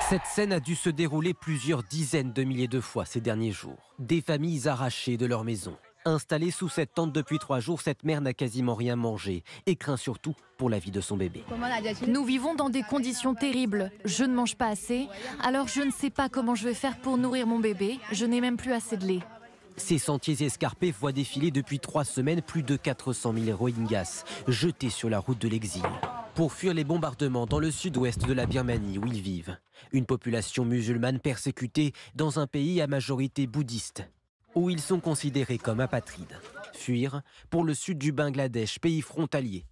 Cette scène a dû se dérouler plusieurs dizaines de milliers de fois ces derniers jours. Des familles arrachées de leur maison. Installée sous cette tente depuis 3 jours, cette mère n'a quasiment rien mangé et craint surtout pour la vie de son bébé. Nous vivons dans des conditions terribles. Je ne mange pas assez, alors je ne sais pas comment je vais faire pour nourrir mon bébé. Je n'ai même plus assez de lait. Ces sentiers escarpés voient défiler depuis 3 semaines plus de 400 000 Rohingyas jetés sur la route de l'exil pour fuir les bombardements dans le sud-ouest de la Birmanie où ils vivent. Une population musulmane persécutée dans un pays à majorité bouddhiste, où ils sont considérés comme apatrides. Fuir pour le sud du Bangladesh, pays frontalier.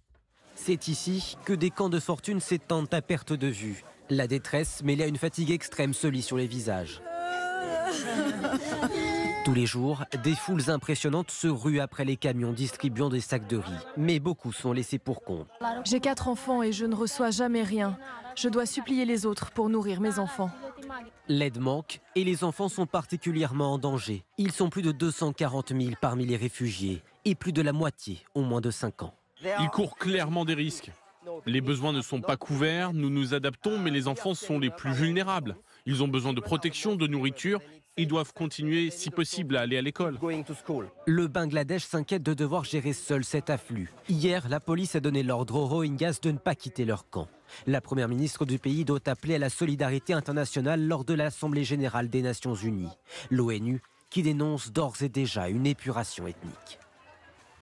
C'est ici que des camps de fortune s'étendent à perte de vue. La détresse mêlée à une fatigue extrême se lit sur les visages. Tous les jours, des foules impressionnantes se ruent après les camions distribuant des sacs de riz. Mais beaucoup sont laissés pour compte. J'ai 4 enfants et je ne reçois jamais rien. Je dois supplier les autres pour nourrir mes enfants. L'aide manque et les enfants sont particulièrement en danger. Ils sont plus de 240 000 parmi les réfugiés et plus de la moitié ont moins de 5 ans. Ils courent clairement des risques. Les besoins ne sont pas couverts, nous nous adaptons, mais les enfants sont les plus vulnérables. Ils ont besoin de protection, de nourriture. Ils doivent continuer, si possible, à aller à l'école. Le Bangladesh s'inquiète de devoir gérer seul cet afflux. Hier, la police a donné l'ordre aux Rohingyas de ne pas quitter leur camp. La première ministre du pays doit appeler à la solidarité internationale lors de l'Assemblée générale des Nations unies. L'ONU qui dénonce d'ores et déjà une épuration ethnique.